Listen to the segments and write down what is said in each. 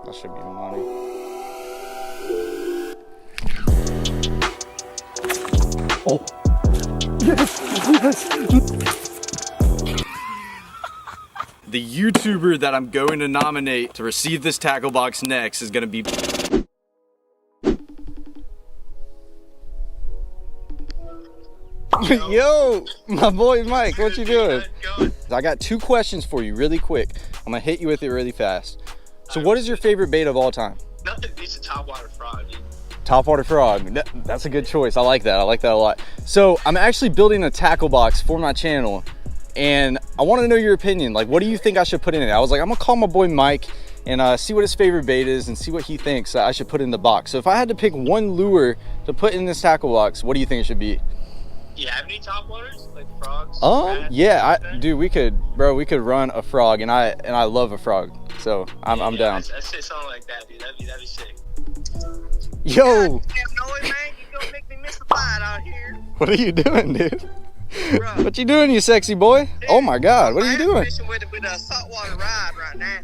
That should be money. Oh. Yes. The YouTuber that I'm going to nominate to receive this tackle box next is gonna be... Yo, my boy Mike, what you doing? I got 2 questions for you really quick. I'm gonna hit you with it really fast. So what is your favorite bait of all time? Nothing beats a topwater frog, dude. Topwater frog, that's a good choice. I like that a lot. So I'm actually building a tackle box for my channel and I want to know your opinion. Like, what do you think I should put in it? I was like, I'm gonna call my boy Mike and see what his favorite bait is and see what he thinks I should put in the box. So if I had to pick one lure to put in this tackle box, what do you think it should be? You have any topwaters, like frogs? Yeah, dude, we could run a frog, and I love a frog, so I'm down. I'd say something like that, dude. That'd be sick. Yo! God, noise, man. You gonna make me miss the fight out here. What are you doing, dude? Bro. What you doing, you sexy boy? Dude, oh my God, what are you doing? I'm fishing with a saltwater ride right now.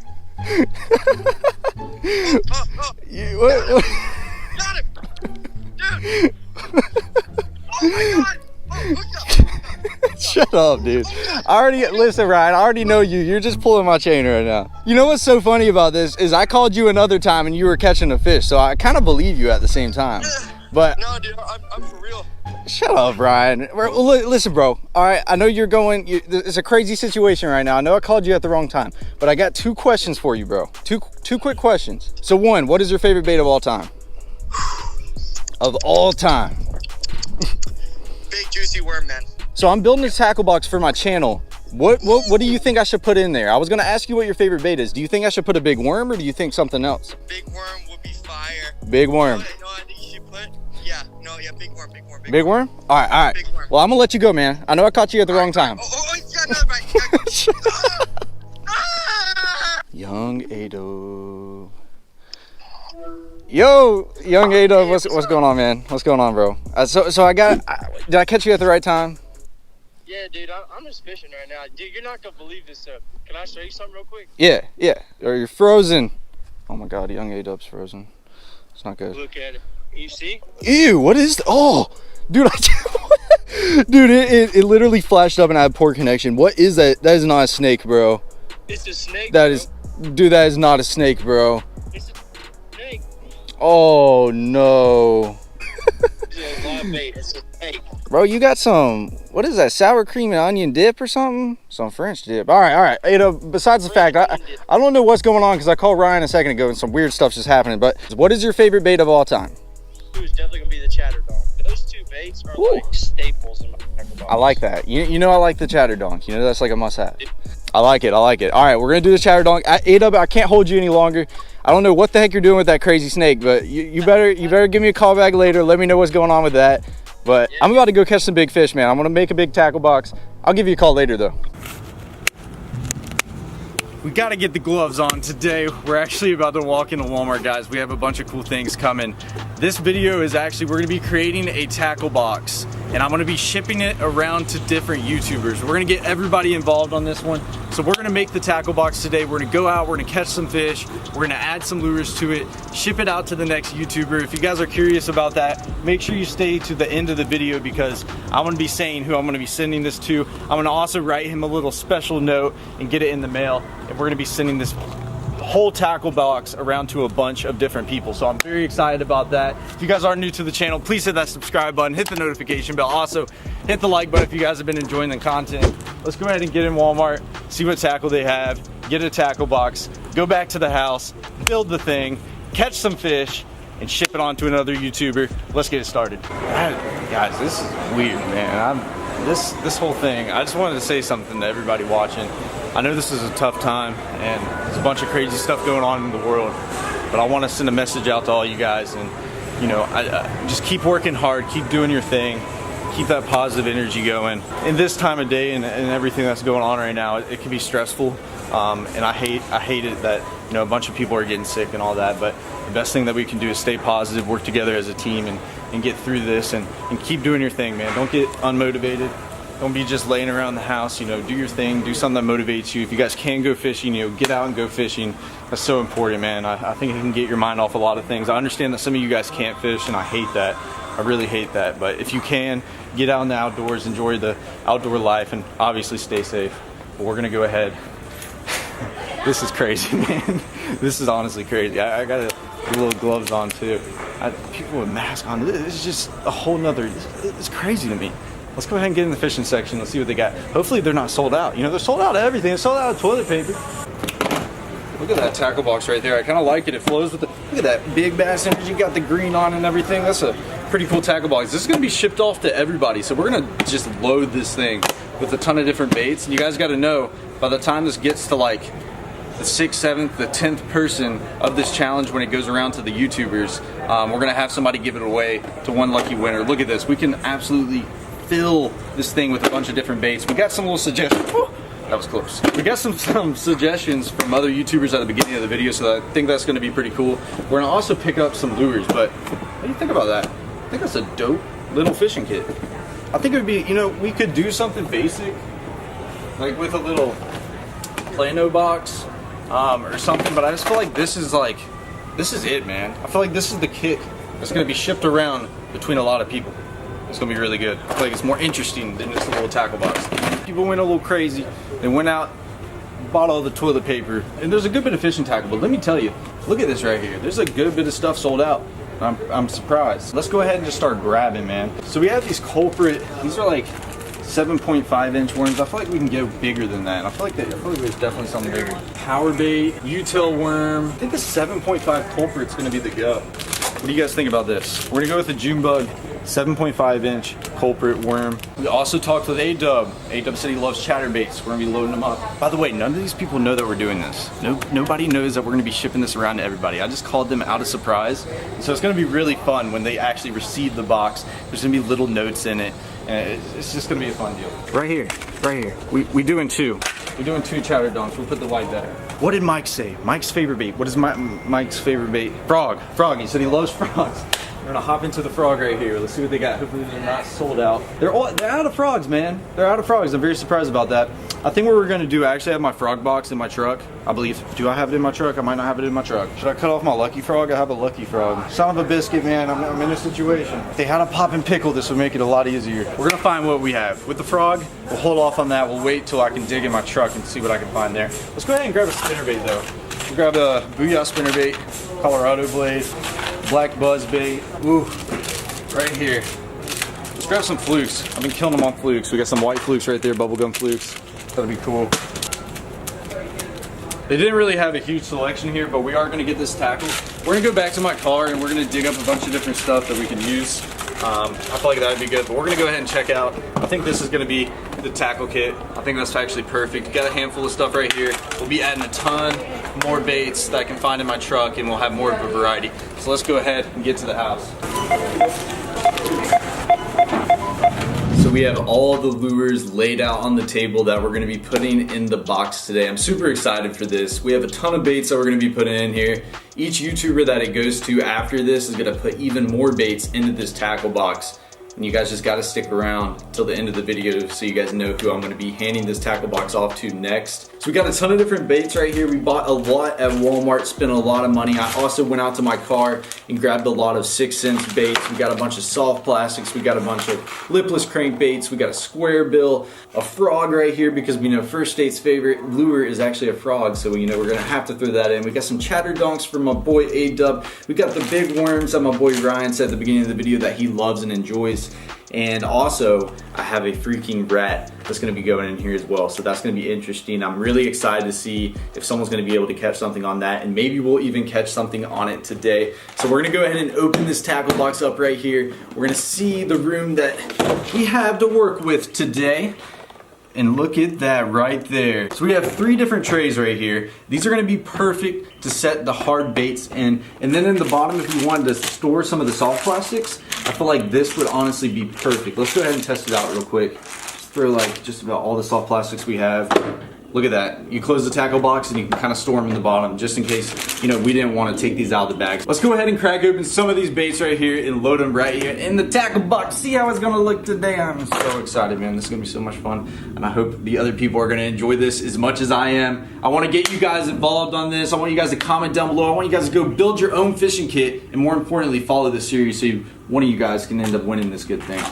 What? Got him! Dude! Oh my God! Shut up, dude. Listen, Ryan, I already know you. You're just pulling my chain right now. You know what's so funny about this is I called you another time and you were catching a fish, so I kind of believe you at the same time. But no, dude, I'm for real. Shut up, Ryan. Listen, bro. All right, I know you're going. It's a crazy situation right now. I know I called you at the wrong time, but I got 2 questions for you, bro. Two quick questions. So one, what is your favorite bait of all time? Of all time. Big juicy worm, man. So I'm building a tackle box for my channel. What do you think I should put in there? I was gonna ask you what your favorite bait is. Do you think I should put a big worm or do you think something else? Big worm would be fire. Big worm. No, I think you should put. Yeah, big worm. Big worm? All right. Big worm. Well, I'm gonna let you go, man. I know I caught you at the wrong time. Oh, he's got another bite. Young Ado. Yo, young Ado, what's going on, man? What's going on, bro? So did I catch you at the right time? Yeah, dude, I'm just fishing right now. Dude, you're not gonna believe this stuff. Can I show you something real quick? Yeah. Or you're frozen. Oh my God, young Adub's frozen. It's not good. Look at it. You see? Ew, what is? Oh, dude, dude, it literally flashed up and I had poor connection. What is that? That is not a snake, bro. It's a snake. That is not a snake, bro. It's a snake. Oh no. It's a live bait. It's a snake. Bro, you got some, what is that, sour cream and onion dip or something? Some French dip. All right. Ado, besides the fact, I don't know what's going on because I called Ryan a second ago and some weird stuff's just happening, but what is your favorite bait of all time? Dude, it's definitely gonna be the chatterdonk. Those 2 baits are like staples in my tackle box. I like that. You know I like the chatterdonk. You know that's like a must-have. I like it. All right, we're gonna do the chatterdonk. Ado, I can't hold you any longer. I don't know what the heck you're doing with that crazy snake, but you better give me a call back later. Let me know what's going on with that. But yeah. I'm about to go catch some big fish, man. I'm gonna make a big tackle box. I'll give you a call later though. We gotta get the gloves on today. We're actually about to walk into Walmart, guys. We have a bunch of cool things coming. This video is actually, we're gonna be creating a tackle box and I'm gonna be shipping it around to different YouTubers. We're gonna get everybody involved on this one. So we're gonna make the tackle box today. We're gonna go out, we're gonna catch some fish, we're gonna add some lures to it, ship it out to the next YouTuber. If you guys are curious about that, make sure you stay to the end of the video because I'm gonna be saying who I'm gonna be sending this to. I'm gonna also write him a little special note and get it in the mail. And we're gonna be sending this whole tackle box around to a bunch of different people. So I'm very excited about that. If you guys are new to the channel, please hit that subscribe button, hit the notification bell. Also, hit the like button if you guys have been enjoying the content. Let's go ahead and get in Walmart, see what tackle they have, get a tackle box, go back to the house, build the thing, catch some fish, and ship it on to another YouTuber. Let's get it started. Guys, this is weird, man. This whole thing, I just wanted to say something to everybody watching. I know this is a tough time and there's a bunch of crazy stuff going on in the world, but I want to send a message out to all you guys and, you know, just keep working hard, keep doing your thing, keep that positive energy going. In this time of day and everything that's going on right now, it can be stressful, and I hate it that, you know, a bunch of people are getting sick and all that, but the best thing that we can do is stay positive, work together as a team and get through this and keep doing your thing, man. Don't get unmotivated. Don't be just laying around the house, you know, do your thing, do something that motivates you. If you guys can go fishing, you know, get out and go fishing. That's so important, man. I think it can get your mind off a lot of things. I understand that some of you guys can't fish, and I hate that. I really hate that. But if you can, get out in the outdoors, enjoy the outdoor life, and obviously stay safe. But we're gonna go ahead. This is crazy, man. This is honestly crazy. I got the little gloves on too. People with masks on. It's just a whole nother, it's crazy to me. Let's go ahead and get in the fishing section. Let's see what they got. Hopefully they're not sold out. You know, they're sold out of everything. They're sold out of toilet paper. Look at that tackle box right there. I kind of like it. It flows with the, look at that big Bass Energy. Got the green on and everything. That's a pretty cool tackle box. This is going to be shipped off to everybody. So we're going to just load this thing with a ton of different baits. And you guys got to know, by the time this gets to like the 6th, 7th, the 10th person of this challenge, when it goes around to the YouTubers, we're going to have somebody give it away to one lucky winner. Look at this. We can absolutely fill this thing with a bunch of different baits. We got some little suggestions. That was close. We got some suggestions from other YouTubers at the beginning of the video, so I think that's going to be pretty cool. We're going to also pick up some lures, but what do you think about that? I think that's a dope little fishing kit. I think it would be, you know, we could do something basic, like with a little Plano box or something, but I just feel like this is it, man. I feel like this is the kit that's going to be shipped around between a lot of people. It's gonna be really good. I feel like it's more interesting than just a little tackle box. People went a little crazy. They went out, bought all the toilet paper, and there's a good bit of fishing tackle, but let me tell you, look at this right here. There's a good bit of stuff sold out. I'm surprised. Let's go ahead and just start grabbing, man. So we have these Culprit, these are like 7.5 inch worms. I feel like we can go bigger than that. I feel like there's definitely something bigger. Power bait, U-tail worm. I think the 7.5 Culprit's gonna be the go. What do you guys think about this? We're gonna go with the June Bug 7.5 inch Culprit worm. We also talked with A-Dub. A-Dub said he loves chatterbaits. We're gonna be loading them up. By the way, none of these people know that we're doing this. Nobody knows that we're gonna be shipping this around to everybody. I just called them out of surprise. So it's gonna be really fun when they actually receive the box. There's gonna be little notes in it. And it's just gonna be a fun deal. Right here. We doing two. We're doing 2 chatter donks. We'll put the white there. What did Mike say? Mike's favorite bait. What is Mike's favorite bait? Frog. He said he loves frogs. We're gonna hop into the frog right here. Let's see what they got. Hopefully they're not sold out. They're out of frogs, man. They're out of frogs. I'm very surprised about that. I think what we're gonna do, I actually have my frog box in my truck, I believe. Do I have it in my truck? I might not have it in my truck. Should I cut off my lucky frog? I have a lucky frog. Son of a biscuit, man. I'm in a situation. If they had a poppin' pickle, this would make it a lot easier. We're gonna find what we have. With the frog, we'll hold off on that. We'll wait till I can dig in my truck and see what I can find there. Let's go ahead and grab a spinnerbait though. We'll grab a Booyah spinnerbait, Colorado blade, black buzz bait. Ooh, right here. Let's grab some flukes. I've been killing them on flukes. We got some white flukes right there, bubblegum flukes. That'll be cool. They didn't really have a huge selection here, but we are gonna get this tackle. We're gonna go back to my car and we're gonna dig up a bunch of different stuff that we can use. I feel like that'd be good, but we're gonna go ahead and check out. I think this is gonna be the tackle kit. I think that's actually perfect. Got a handful of stuff right here. We'll be adding a ton more baits that I can find in my truck, and we'll have more of a variety. So let's go ahead and get to the house. So we have all the lures laid out on the table that we're gonna be putting in the box today. I'm super excited for this. We have a ton of baits that we're gonna be putting in here. Each YouTuber that it goes to after this is gonna put even more baits into this tackle box. And you guys just gotta stick around till the end of the video so you guys know who I'm gonna be handing this tackle box off to next. So we got a ton of different baits right here. We bought a lot at Walmart, spent a lot of money. I also went out to my car and grabbed a lot of 6 cents baits. We got a bunch of soft plastics. We got a bunch of lipless crankbaits. We got a square bill, a frog right here because we know First State's favorite lure is actually a frog. So you know we're gonna have to throw that in. We got some chatter donks from my boy A-Dub. We got the big worms that my boy Ryan said at the beginning of the video that he loves and enjoys. And also, I have a freaking rat that's gonna be going in here as well. So that's gonna be interesting. I'm really excited to see if someone's gonna be able to catch something on that, and maybe we'll even catch something on it today. So we're gonna go ahead and open this tackle box up right here. We're gonna see the room that we have to work with today. And look at that right there. So we have 3 different trays right here. These are gonna be perfect to set the hard baits in. And then in the bottom, if you wanted to store some of the soft plastics, I feel like this would honestly be perfect. Let's go ahead and test it out real quick. Just throw like just about all the soft plastics we have Look at that. You close the tackle box and you can kind of store them in the bottom just in case, you know, we didn't want to take these out of the bag. Let's go ahead and crack open some of these baits right here and load them right here in the tackle box. See how it's gonna look today. I'm so excited, man. This is gonna be so much fun. And I hope the other people are gonna enjoy this as much as I am. I wanna get you guys involved on this. I want you guys to comment down below. I want you guys to go build your own fishing kit and more importantly, follow this series so one of you guys can end up winning this good thing.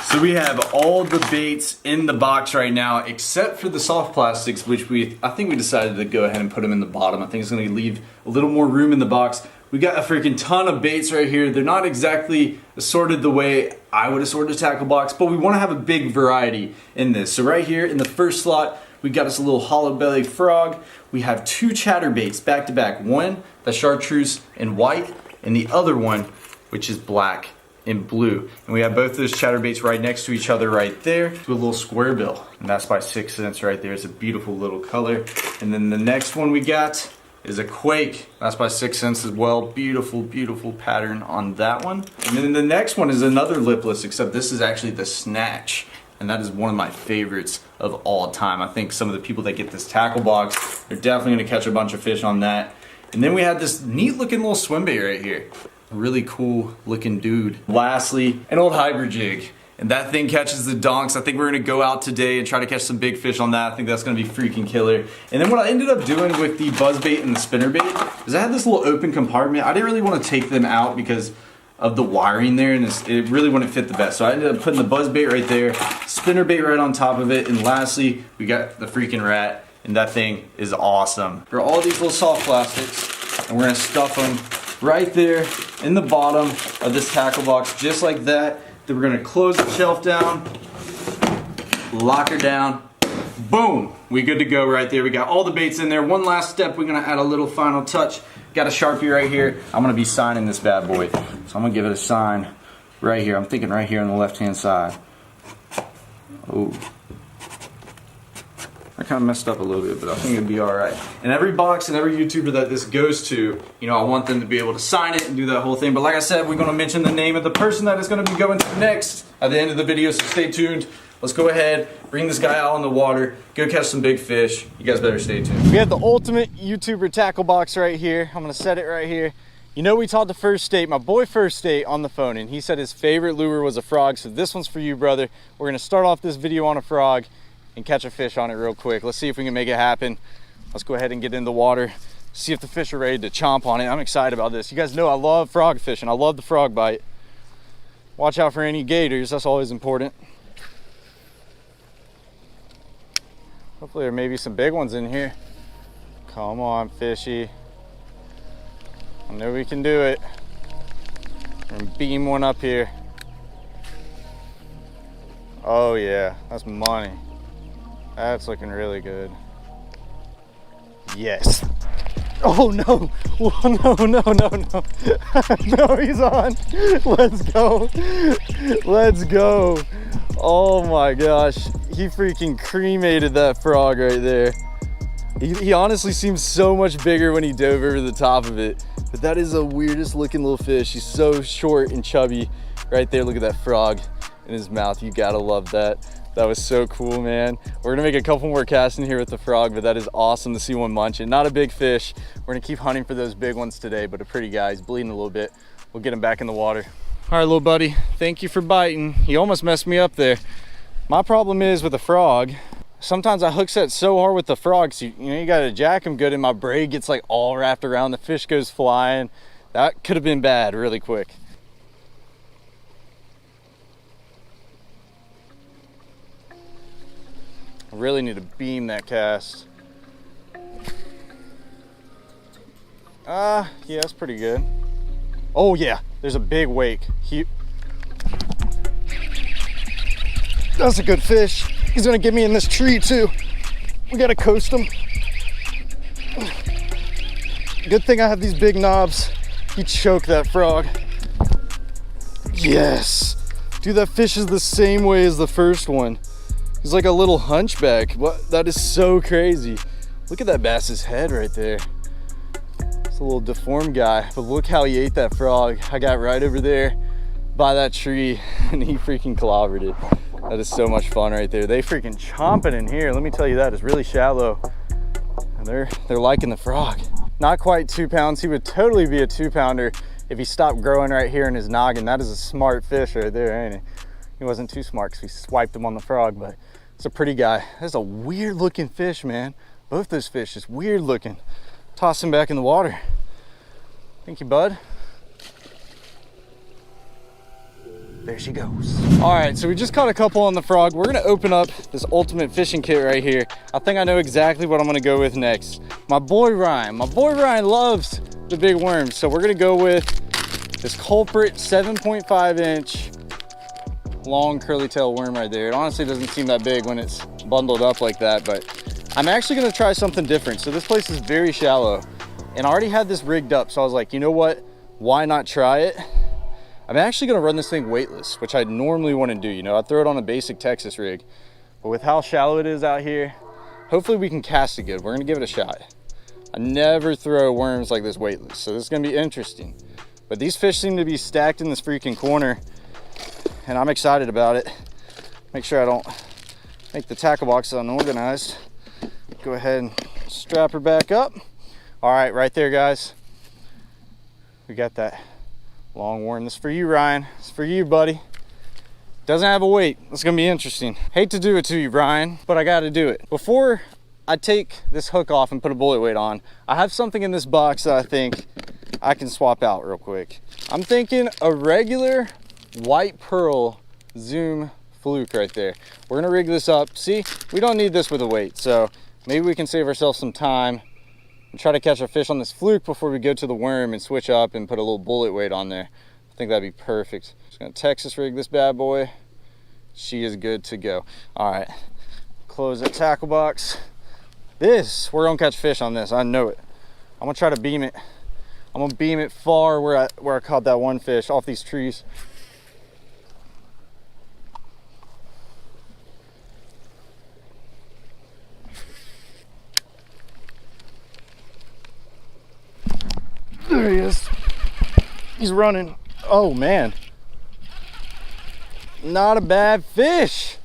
So we have all the baits in the box right now, except for the soft plastics, which I think we decided to go ahead and put them in the bottom. I think it's gonna leave a little more room in the box. We got a freaking ton of baits right here. They're not exactly assorted the way I would assort a tackle box, but we wanna have a big variety in this. So right here in the first slot, we got us a little hollow belly frog. We have 2 chatterbaits back to back. One that's chartreuse and white, and the other one, which is black and blue. And we have both those chatterbaits right next to each other right there. To a little square bill, and that's by 6 cents right there. It's a beautiful little color. And then the next one we got is a quake. That's by 6 cents as well. Beautiful, beautiful pattern on that one. And then the next one is another lipless, except this is actually the snatch. And that is one of my favorites of all time. I think some of the people that get this tackle box, they're definitely gonna catch a bunch of fish on that. And then we have this neat looking little swim bait right here. Really cool looking dude. Lastly, an old hybrid jig. And that thing catches the donks. I think we're gonna go out today and try to catch some big fish on that. I think that's gonna be freaking killer. And then what I ended up doing with the buzz bait and the spinner bait is I had this little open compartment. I didn't really want to take them out because of the wiring there, and it really wouldn't fit the best. So I ended up putting the buzz bait right there, spinner bait right on top of it, and lastly, we got the freaking rat, and that thing is awesome. For all these little soft plastics, and we're gonna stuff them right there in the bottom of this tackle box, just like that. Then we're gonna close the shelf down, lock her down, boom, we good to go right there. We got all the baits in there. One last step, we're gonna add a little final touch. Got a Sharpie right here. I'm gonna be signing this bad boy. So I'm gonna give it a sign right here. I'm thinking right here on the left-hand side. Oh. I kind of messed up a little bit, but I think it'd be all right. And every box and every YouTuber that this goes to, you know, I want them to be able to sign it and do that whole thing. But like I said, we're gonna mention the name of the person that is gonna be going to next at the end of the video, so stay tuned. Let's go ahead, bring this guy out on the water, go catch some big fish. You guys better stay tuned. We have the ultimate YouTuber tackle box right here. I'm gonna set it right here. You know, we talked to First State, my boy First State, on the phone, and he said his favorite lure was a frog, so this one's for you, brother. We're gonna start off this video on a frog and catch a fish on it real quick. Let's see if we can make it happen. Let's go ahead and get in the water, see if the fish are ready to chomp on it. I'm excited about this. You guys know I love frog fishing. I love the frog bite. Watch out for any gators, that's always important. Hopefully there may be some big ones in here. Come on, fishy. I know we can do it. We're gonna beam one up here. Oh yeah, that's money. That's looking really good. Yes. Oh no, oh, no. No, he's on. Let's go. Let's go. Oh my gosh. He freaking cremated that frog right there. He honestly seems so much bigger when he dove over the top of it. But that is the weirdest looking little fish. He's so short and chubby. Right there, look at that frog in his mouth. You gotta love that. That was so cool, man. We're gonna make a couple more casts in here with the frog, but that is awesome to see one munching. Not a big fish. We're gonna keep hunting for those big ones today, but a pretty guy. He's bleeding a little bit. We'll get him back in the water. All right, little buddy, thank you for biting. He almost messed me up there. My problem is with the frog, sometimes I hook set so hard with the frogs, you know, you gotta jack them good and my braid gets like all wrapped around, the fish goes flying. That could have been bad really quick. I really need to beam that cast. Yeah, that's pretty good. Oh yeah, there's a big wake. That's a good fish. He's gonna get me in this tree too. We gotta coast him. Good thing I have these big knobs. He choked that frog. Yes. Dude, that fish is the same way as the first one. He's like a little hunchback. What? That is so crazy. Look at that bass's head right there. It's a little deformed guy, but look how he ate that frog. I got right over there by that tree and he freaking clobbered it. That is so much fun right there. They freaking chomping in here. Let me tell you that, it's really shallow. And they're liking the frog. Not quite 2 pounds. He would totally be a 2-pounder if he stopped growing right here in his noggin. That is a smart fish right there, ain't he? He wasn't too smart because we swiped him on the frog, but it's a pretty guy. That's a weird looking fish, man. Both those fish just weird looking. Toss him back in the water. Thank you, bud. There she goes. All right, so we just caught a couple on the frog. We're gonna open up this ultimate fishing kit right here. I think I know exactly what I'm gonna go with next. My boy Ryan loves the big worms. So we're gonna go with this Culprit 7.5 inch long curly tail worm right there. It honestly doesn't seem that big when it's bundled up like that, but I'm actually gonna try something different. So this place is very shallow and I already had this rigged up. So I was like, you know what? Why not try it? I'm actually gonna run this thing weightless, which I normally wouldn't do. You know, I'd throw it on a basic Texas rig, but with how shallow it is out here, hopefully we can cast it good. We're gonna give it a shot. I never throw worms like this weightless, so this is gonna be interesting. But these fish seem to be stacked in this freaking corner, and I'm excited about it. Make sure I don't make the tackle box unorganized. Go ahead and strap her back up. All right, right there, guys. We got that long worm. This is for you, Ryan. It's for you, buddy. Doesn't have a weight. It's gonna be interesting. Hate to do it to you, Ryan, but I gotta do it. Before I take this hook off and put a bullet weight on, I have something in this box that I think I can swap out real quick. I'm thinking a regular white pearl Zoom fluke right there. We're gonna rig this up. See, we don't need this with a weight, so maybe we can save ourselves some time and try to catch a fish on this fluke before we go to the worm and switch up and put a little bullet weight on there. I think that'd be perfect. Just gonna Texas rig this bad boy. She is good to go. All right, close that tackle box. We're gonna catch fish on this, I know it. I'm gonna try to beam it. I'm gonna beam it far where I caught that one fish off these trees. There he is. He's running. Oh man. Not a bad fish.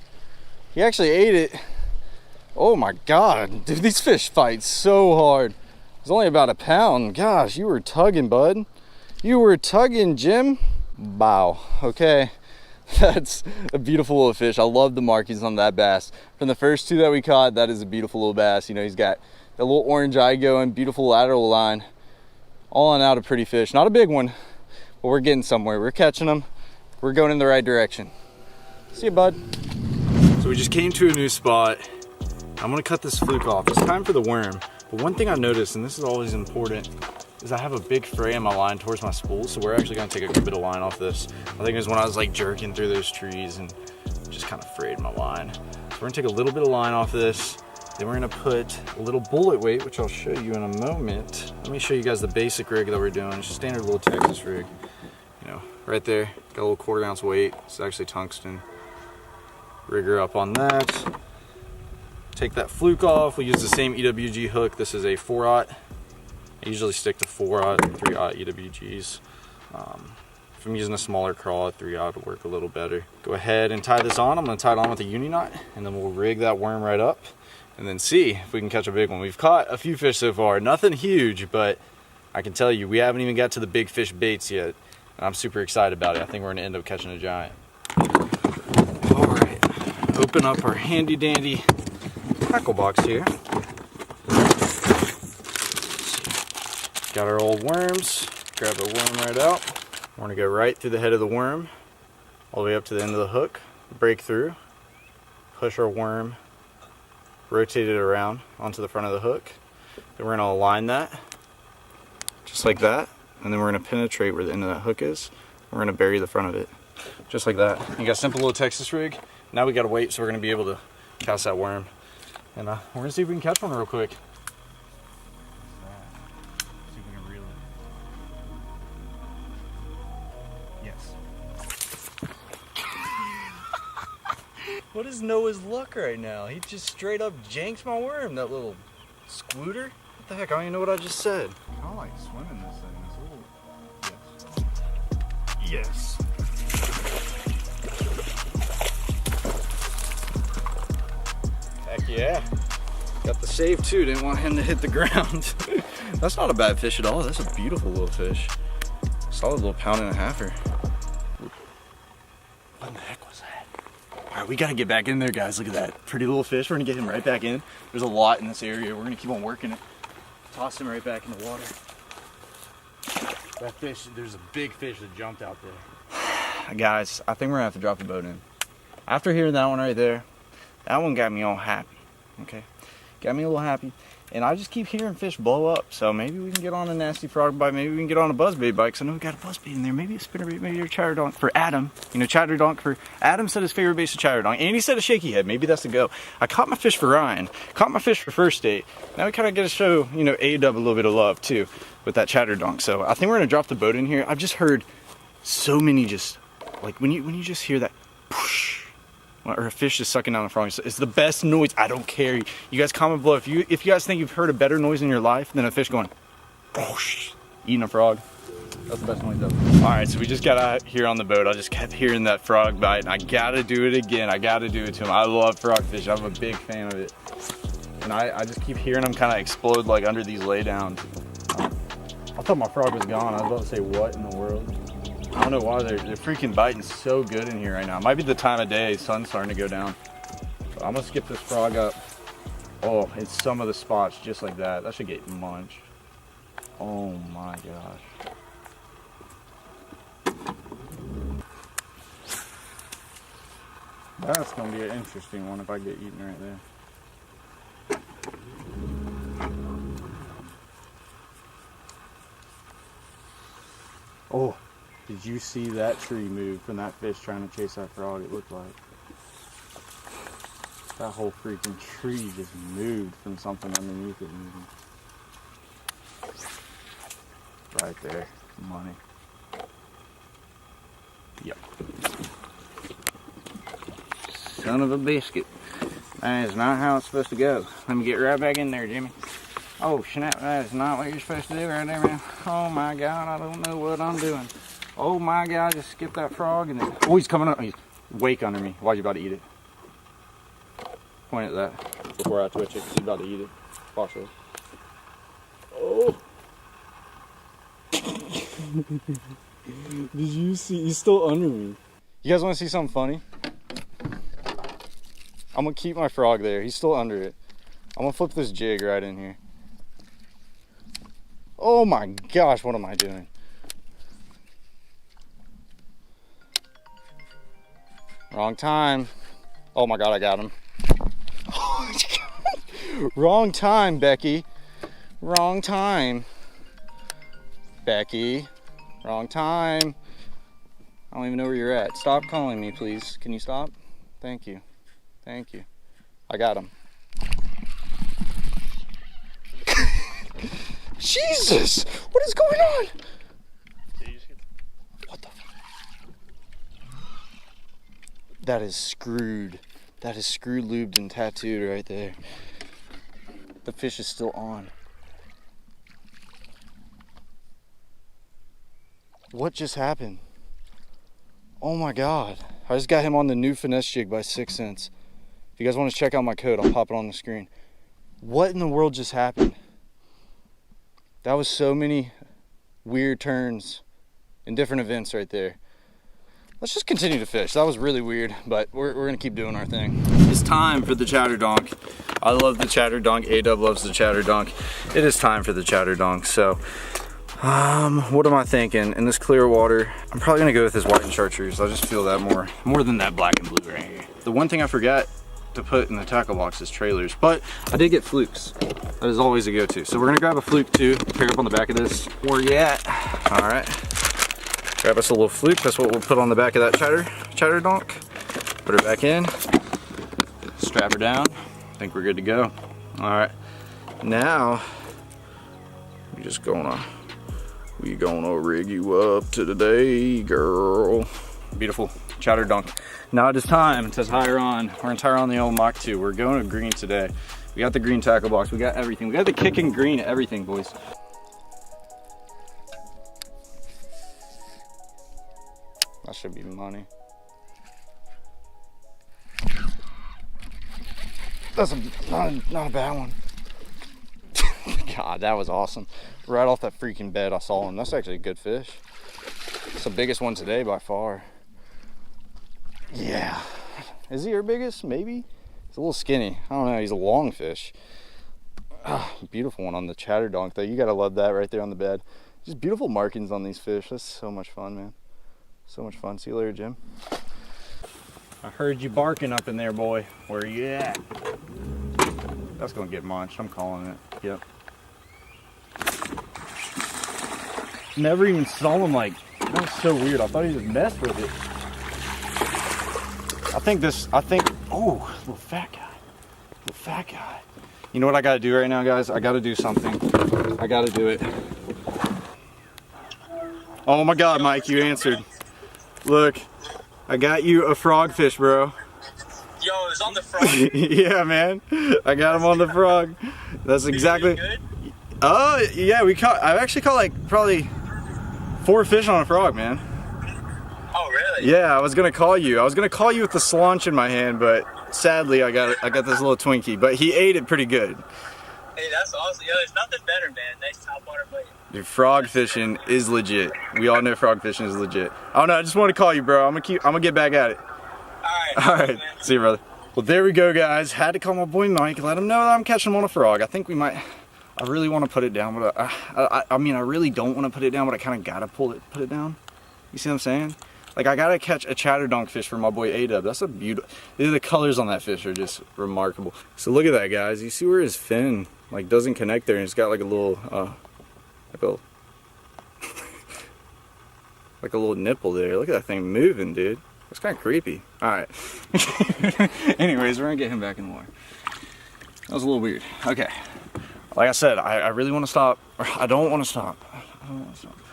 He actually ate it. Oh my God. Dude, these fish fight so hard. It's only about a pound. Gosh, you were tugging, bud. You were tugging, Jim. Wow. Okay. That's a beautiful little fish. I love the markings on that bass. From the first two that we caught, that is a beautiful little bass. You know, he's got the little orange eye going, beautiful lateral line. All in out a pretty fish. Not a big one, but we're getting somewhere. We're catching them. We're going in the right direction. See you, bud. So we just came to a new spot. I'm gonna cut this fluke off. It's time for the worm. But one thing I noticed, and this is always important, is I have a big fray in my line towards my spool. So we're actually gonna take a good bit of line off this. I think it was when I was like jerking through those trees and just kind of frayed my line. So we're gonna take a little bit of line off this. Then we're gonna put a little bullet weight, which I'll show you in a moment. Let me show you guys the basic rig that we're doing. It's just a standard little Texas rig. You know, right there, got a little 1/4 ounce weight. It's actually tungsten. Rig her up on that. Take that fluke off. We use the same EWG hook. This is a 4/0. I usually stick to 4/0 and 3/0 EWGs. If I'm using a smaller crawl, a 3/0 would work a little better. Go ahead and tie this on. I'm gonna tie it on with a uni knot, and then we'll rig that worm right up and then see if we can catch a big one. We've caught a few fish so far, nothing huge, but I can tell you, we haven't even got to the big fish baits yet. And I'm super excited about it. I think we're gonna end up catching a giant. All right, open up our handy dandy tackle box here. Got our old worms. Grab the worm right out. We're gonna go right through the head of the worm, all the way up to the end of the hook, break through, push our worm, rotate it around onto the front of the hook. Then we're gonna align that, just like that. And then we're gonna penetrate where the end of that hook is. We're gonna bury the front of it, just like that. You got a simple little Texas rig. Now we gotta wait, so we're gonna be able to cast that worm. And we're gonna see if we can catch one real quick. See if we can reel it. Yes. What is Noah's luck right now? He just straight up janks my worm, that little squooter. What the heck, I don't even know what I just said. Kind of like swimming. Yes. Heck yeah. Got the save too, didn't want him to hit the ground. That's not a bad fish at all. That's a beautiful little fish. Solid little 1.5 pounder. What in the heck was that? All right, we gotta get back in there, guys. Look at that pretty little fish. We're gonna get him right back in. There's a lot in this area. We're gonna keep on working it. Toss him right back in the water. That fish, there's a big fish that jumped out there. Guys, I think we're gonna have to drop the boat in. After hearing that one right there, that one got me all happy, okay? Got me a little happy. And I just keep hearing fish blow up. So maybe we can get on a nasty frog bite. Maybe we can get on a buzzbait bite. Because I know we got a buzzbait in there. Maybe a spinnerbait. Maybe a chatterdonk for Adam. You know, chatterdonk for Adam said his favorite bait's a chatterdonk. And he said a shaky head. Maybe that's the go. I caught my fish for Ryan. Caught my fish for first date. Now we kind of get to show, you know, A-Dub a little bit of love too with that chatterdonk. So I think we're going to drop the boat in here. I've just heard so many just, like when you just hear that whoosh, or a fish just sucking down the frog. It's the best noise. I don't care. You guys comment below if you guys think you've heard a better noise in your life than a fish going whoosh, eating a frog. That's the best noise ever. All right, so we just got out here on the boat. I just kept hearing that frog bite, and I gotta do it again. I gotta do it to him. I love frog fish. I'm a big fan of it, and I just keep hearing them kind of explode like under these laydowns. I thought my frog was gone. I was about to say, what in the world? I don't know why they're freaking biting so good in here right now. It might be the time of day, sun's starting to go down. But I'm gonna skip this frog up. Oh, in some of the spots just like that. That should get munched. Oh my gosh. That's gonna be an interesting one if I get eaten right there. Oh. Did you see that tree move from that fish trying to chase that frog? It looked like that whole freaking tree just moved from something underneath it moving. Right there, money. Yep. Son of a biscuit. That is not how it's supposed to go. Let me get right back in there, Jimmy. Oh snap, that is not what you're supposed to do right there, man. Oh my God, I don't know what I'm doing. Oh my God, just skip that frog and then, oh, he's coming up. He's wake under me. Why are you about to eat it? Point at that before I twitch it, because he's about to eat it. Watch this. Oh. Did you see? He's still under me. You guys want to see something funny? I'm going to keep my frog there. He's still under it. I'm going to flip this jig right in here. Oh my gosh, what am I doing? Wrong time. Oh my God, I got him. Wrong time, Becky. Wrong time. Becky. Wrong time. I don't even know where you're at. Stop calling me, please. Can you stop? Thank you. Thank you. I got him. Jesus! What is going on? What the fuck? That is screwed. That is screw lubed and tattooed right there. The fish is still on. What just happened? Oh my God. I just got him on the new finesse jig by 6 cents. If you guys want to check out my code, I'll pop it on the screen. What in the world just happened? That was so many weird turns in different events right there. Let's just continue to fish. That was really weird, but we're gonna keep doing our thing. It's time for the chatterdonk. I love the chatterdonk. A-Dub loves the chatterdonk. It is time for the chatterdonk. So, what am I thinking? In this clear water, I'm probably gonna go with this white and chartreuse. I just feel that more than that black and blue right here. The one thing I forgot to put in the tackle box is trailers, but I did get flukes. That is always a go-to. So we're gonna grab a fluke too, pair up on the back of this. Where you at? All right. Grab us a little fluke. That's what we'll put on the back of that chatterdonk. Put her back in. Strap her down. I think we're good to go. All right. Now we gonna rig you up to the day, girl. Beautiful chatterdonk. Now it is time. It says higher on. We're gonna tire on the old Mach 2. We're going to green today. We got the green tackle box. We got everything. We got the kicking green everything, boys. That should be money. That's not a bad one. God, that was awesome. Right off that freaking bed, I saw him. That's actually a good fish. It's the biggest one today by far. Yeah. Is he your biggest? Maybe. He's a little skinny. I don't know. He's a long fish. Oh, beautiful one on the chatterdonk though. You gotta love that right there on the bed. Just beautiful markings on these fish. That's so much fun, man. So much fun. See you later, Jim. I heard you barking up in there, boy. Where you at? That's gonna get munched. I'm calling it. Yep. Never even saw him like, that was so weird. I thought he just messed with it. Oh, little fat guy. You know what I gotta do right now, guys? I gotta do something. I gotta do it. Oh my God, Mike, you answered. Look, I got you a frogfish, bro. Yo, it was on the frog. Yeah, man. I got him on the frog. That's exactly. Good? Yeah, I've actually caught like probably 4 fish on a frog, man. Oh, really? Yeah, I was gonna call you. I was gonna call you with the slaunch in my hand, but sadly I got this little Twinkie. But he ate it pretty good. Hey, that's awesome. Yo, there's nothing better, man. Nice topwater bite. Dude, frog fishing is legit. We all know frog fishing is legit. Oh no, I just want to call you, bro. I'm gonna get back at it. All right. Man. See you, brother. Well, there we go, guys. Had to call my boy Mike, let him know that I'm catching him on a frog. I think we might. I really want to put it down, but I mean, I really don't want to put it down, but I kind of gotta put it down. You see what I'm saying? Like, I gotta catch a chatterdonk fish for my boy A-Dub. That's a beautiful. The colors on that fish are just remarkable. So look at that, guys. You see where his fin like doesn't connect there, and it's got like a little like a little nipple there. Look at that thing moving, dude. It's kind of creepy. All right. Anyways, we're gonna get him back in the water. That was a little weird. Okay. Like I said, I really want to stop. I don't want to stop.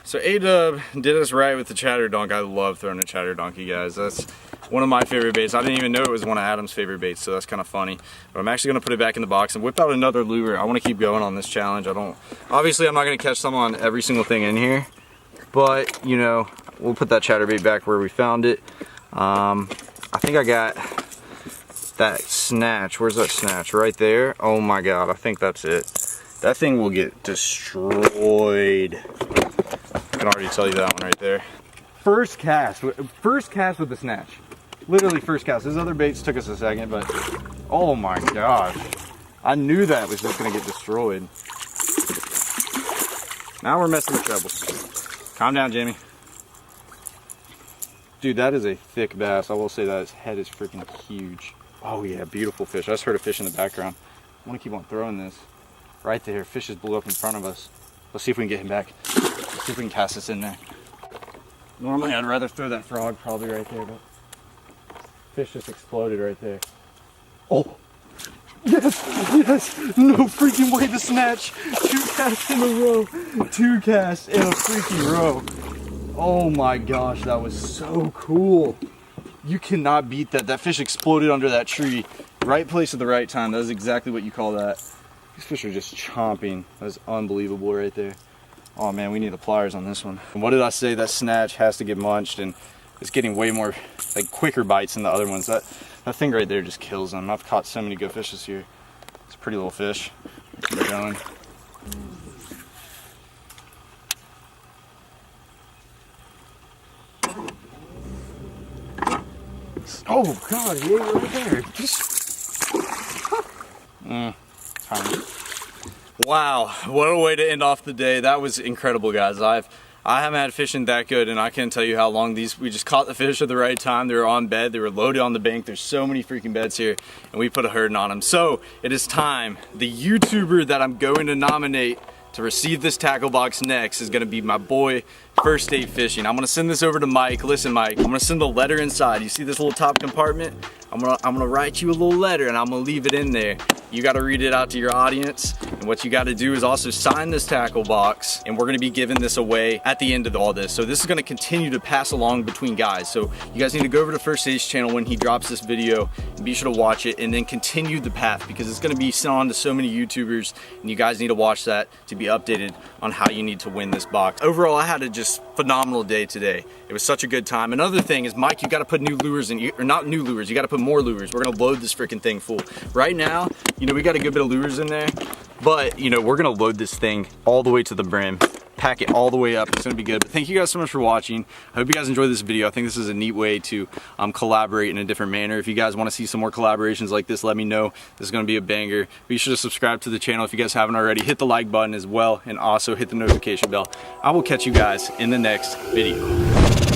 So A-Dub did us right with the chatterdonk. I love throwing a chatterdonk, you guys. That's one of my favorite baits. I didn't even know it was one of Adam's favorite baits, so that's kind of funny. But I'm actually gonna put it back in the box and whip out another lure. I want to keep going on this challenge. Obviously I'm not gonna catch some on every single thing in here, but you know, we'll put that chatterbait back where we found it. I think I got that snatch. Where's that snatch? Right there. Oh my God, I think that's it. That thing will get destroyed. I can already tell you that one right there. First cast with the snatch. Literally first cast. Those other baits took us a second, but oh my gosh. I knew that was just gonna get destroyed. Now we're messing with treble. Calm down, Jamie. Dude, that is a thick bass. I will say that his head is freaking huge. Oh yeah, beautiful fish. I just heard a fish in the background. I want to keep on throwing this. Right there, fish just blew up in front of us. Let's see if we can get him back. Let's see if we can cast this in there. Normally I'd rather throw that frog probably right there, but fish just exploded right there. Oh, yes, yes, no freaking way to snatch. 2 casts in a row. 2 casts in a freaking row. Oh my gosh, that was so cool. You cannot beat that. That fish exploded under that tree. Right place at the right time. That is exactly what you call that. These fish are just chomping. That is unbelievable right there. Oh man, we need the pliers on this one. And what did I say? That snatch has to get munched, and it's getting way more, like, quicker bites than the other ones. That thing right there just kills them. I've caught so many good fish this year. It's a pretty little fish. Keep it going. Oh God, he ate right there. Wow, what a way to end off the day. That was incredible, guys. I haven't had fishing that good, and I can't tell you how long we just caught the fish at the right time. They were on bed, they were loaded on the bank. There's so many freaking beds here, and we put a hurting on them. So it is time. The YouTuber that I'm going to nominate to receive this tackle box next is gonna be my boy First State Fishing. I'm gonna send this over to Mike. Listen, Mike, I'm gonna send the letter inside. You see this little top compartment? I'm gonna write you a little letter, and I'm gonna leave it in there. You gotta read it out to your audience, and what you gotta do is also sign this tackle box, and we're gonna be giving this away at the end of all this. So this is gonna continue to pass along between guys. So you guys need to go over to First State's channel when he drops this video, and be sure to watch it, and then continue the path, because it's gonna be sent on to so many YouTubers, and you guys need to watch that to be updated on how you need to win this box. Overall, I had to just just phenomenal day today. It was such a good time. Another thing is, Mike, you got to put new lures in, or not new lures, you got to put more lures. We're gonna load this freaking thing full. Right now, you know, we got a good bit of lures in there, but you know, we're gonna load this thing all the way to the brim, pack it all the way up. It's gonna be good. But thank you guys so much for watching. I hope you guys enjoyed this video. I think this is a neat way to collaborate in a different manner. If you guys want to see some more collaborations like this, let me know. This is gonna be a banger. Be sure to subscribe to the channel if you guys haven't already. Hit the like button as well, and also hit the notification bell. I will catch you guys in the next video.